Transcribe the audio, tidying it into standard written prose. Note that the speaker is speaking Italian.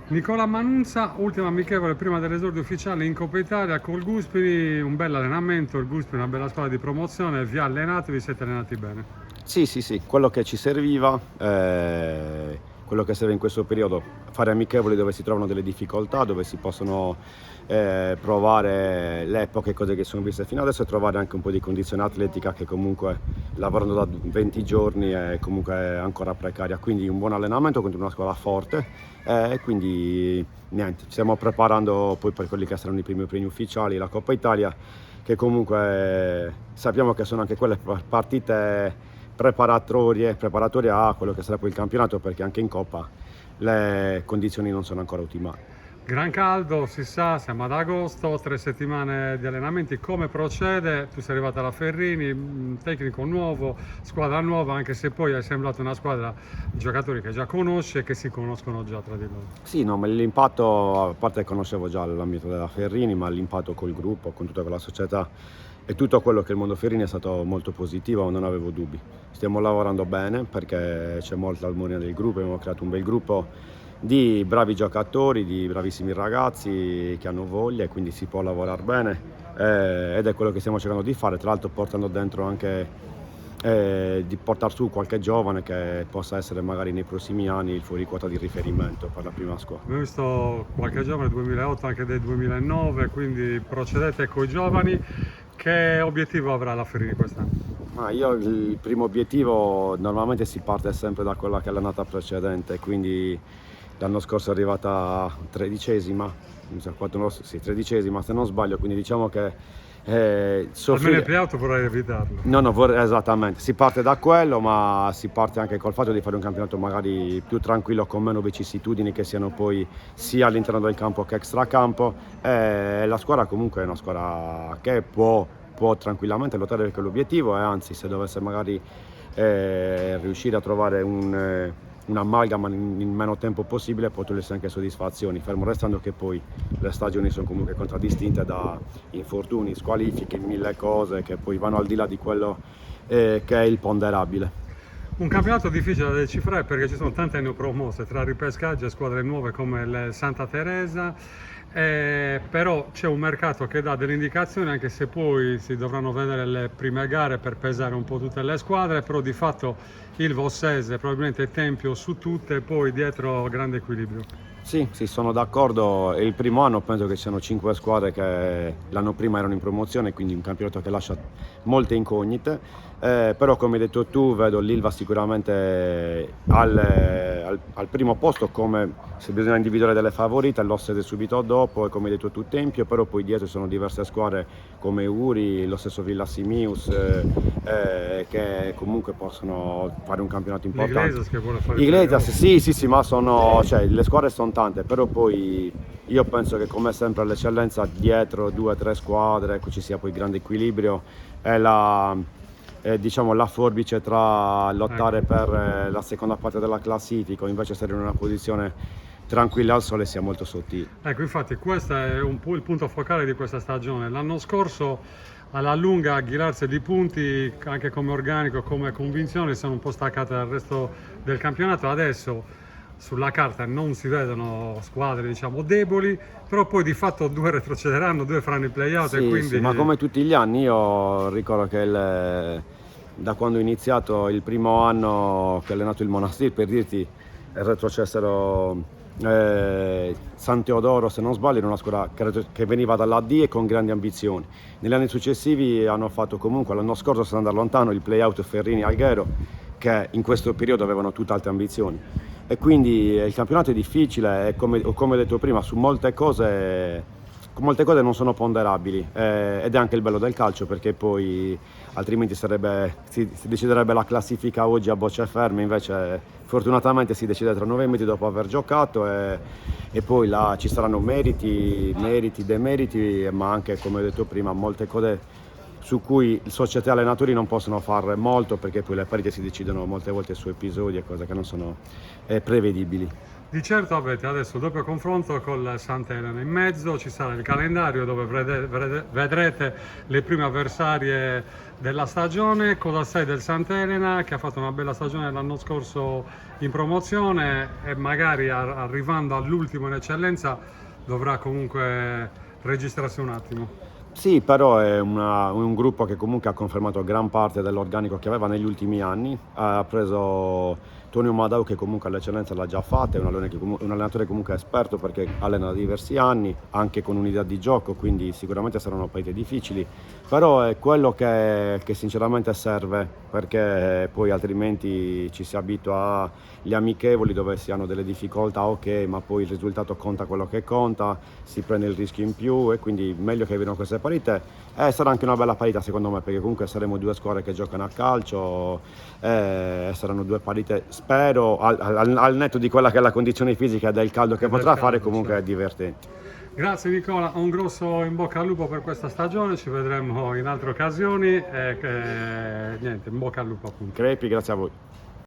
Nicola Manunza, ultima amichevole prima dell'esordio ufficiale in Coppa Italia col Guspini, un bel allenamento, il Guspini è una bella squadra di promozione, vi allenate, vi siete allenati bene? Sì, sì, sì, quello che ci serviva, quello che serve in questo periodo, fare amichevoli dove si trovano delle difficoltà, dove si possono provare le poche cose che sono viste fino adesso e trovare anche un po' di condizione atletica che comunque lavorando da 20 giorni è comunque ancora precaria. Quindi un buon allenamento contro una squadra forte e quindi niente, ci stiamo preparando poi per quelli che saranno i primi impegni ufficiali, la Coppa Italia, che comunque sappiamo che sono anche quelle partite preparatorie a quello che sarà poi il campionato, perché anche in Coppa le condizioni non sono ancora ottimali. Gran caldo, si sa, siamo ad agosto, 3 settimane di allenamenti, come procede? Tu sei arrivata alla Ferrini, tecnico nuovo, squadra nuova, anche se poi hai sembrato una squadra di giocatori che già conosce e che si conoscono già tra di loro. Sì, no, ma l'impatto, a parte che conoscevo già l'ambito della Ferrini, ma l'impatto col gruppo, con tutta quella società e tutto quello che è il mondo Ferrini è stato molto positivo, non avevo dubbi. Stiamo lavorando bene perché c'è molta armonia nel gruppo, abbiamo creato un bel gruppo di bravi giocatori, di bravissimi ragazzi che hanno voglia e quindi si può lavorare bene ed è quello che stiamo cercando di fare, tra l'altro portando dentro anche di portare su qualche giovane che possa essere magari nei prossimi anni il fuoriquota di riferimento per la prima squadra. Abbiamo visto qualche giovane 2008, anche del 2009, quindi procedete con i giovani. Che obiettivo avrà la Ferrini quest'anno? Ma io il primo obiettivo normalmente si parte sempre da quella che è l'annata precedente, quindi l'anno scorso è arrivata tredicesima, mi sa, sì, tredicesima se non sbaglio, quindi diciamo che Almeno il soffrire. playout vorrei evitarlo. No, no, esattamente, si parte da quello, ma si parte anche col fatto di fare un campionato magari più tranquillo, con meno vicissitudini che siano poi sia all'interno del campo che extracampo. E la squadra comunque è una squadra che può tranquillamente lottare per quell'obiettivo e anzi se dovesse magari riuscire a trovare un'amalgama in meno tempo possibile può togliersi anche soddisfazioni, fermo restando che poi le stagioni sono comunque contraddistinte da infortuni, squalifiche, mille cose che poi vanno al di là di quello che è il ponderabile. Un campionato difficile da decifrare perché ci sono tante neopromosse tra ripescaggi e squadre nuove come il Santa Teresa, però c'è un mercato che dà delle indicazioni, anche se poi si dovranno vedere le prime gare per pesare un po' tutte le squadre, però di fatto il Vossese probabilmente è tempio su tutte e poi dietro grande equilibrio. Sì, sì, sono d'accordo. Il primo anno penso che ci siano 5 squadre che l'anno prima erano in promozione, quindi un campionato che lascia molte incognite. Però come hai detto tu, vedo l'Ilva sicuramente al primo posto, come se bisogna individuare delle favorite, l'Ossede subito dopo e come hai detto tu Tempio, però poi dietro ci sono diverse squadre come Uri, lo stesso Villa Simius, che comunque possono fare un campionato importante. L'Iglesias che vuole fare il Iglesias, playoff. sì, sì, sì, ma cioè, le squadre sono tante, però poi io penso che come sempre all'eccellenza dietro 2 o 3 squadre ci sia poi grande equilibrio e diciamo, la forbice tra lottare per la seconda parte della classifica o invece stare in una posizione tranquilla al sole sia molto sottile. Ecco, infatti questo è un po' il punto focale di questa stagione. L'anno scorso alla lunga aggirarsi di punti anche come organico, come convinzione, sono un po' staccate dal resto del campionato. Adesso sulla carta non si vedono squadre diciamo deboli, però poi di fatto 2 retrocederanno, 2 faranno i playout e Sì, quindi sì, ma come tutti gli anni io ricordo che da quando ho iniziato il primo anno che ho allenato il Monastir, per dirti, retrocessero San Teodoro, se non sbaglio, era una squadra che veniva dalla D e con grandi ambizioni. Negli anni successivi hanno fatto comunque, l'anno scorso sono andato lontano, il play-out Ferrini Alghero, che in questo periodo avevano tutt'altre ambizioni. E quindi il campionato è difficile e come ho detto prima, su molte cose non sono ponderabili ed è anche il bello del calcio perché poi altrimenti si deciderebbe la classifica oggi a bocce ferme, invece fortunatamente si decide tra 9 minuti dopo aver giocato e poi là ci saranno meriti, demeriti, ma anche come ho detto prima molte cose su cui società e allenatori non possono fare molto perché poi le partite si decidono molte volte su episodi e cose che non sono prevedibili. Di certo avete adesso doppio confronto con Sant'Elena, in mezzo ci sarà il calendario dove vedrete le prime avversarie della stagione. Cosa sai del Sant'Elena che ha fatto una bella stagione l'anno scorso in promozione e magari arrivando all'ultimo in eccellenza dovrà comunque registrarsi un attimo. Sì, però è un gruppo che comunque ha confermato gran parte dell'organico che aveva negli ultimi anni. Ha preso Tonio Madau che comunque all'eccellenza l'ha già fatta, è un allenatore comunque esperto perché allena da diversi anni, anche con un'idea di gioco, quindi sicuramente saranno partite difficili, però è quello che sinceramente serve perché poi altrimenti ci si abitua agli amichevoli dove si hanno delle difficoltà, ok, ma poi il risultato conta quello che conta, si prende il rischio in più e quindi meglio che vengano queste partite. Sarà anche una bella partita secondo me perché comunque saremo due squadre che giocano a calcio, saranno due partite spero al netto di quella che è la condizione fisica e del caldo che potrà fare comunque certo. divertenti. Grazie Nicola, un grosso in bocca al lupo per questa stagione, ci vedremo in altre occasioni e niente, in bocca al lupo appunto. Crepi, grazie a voi.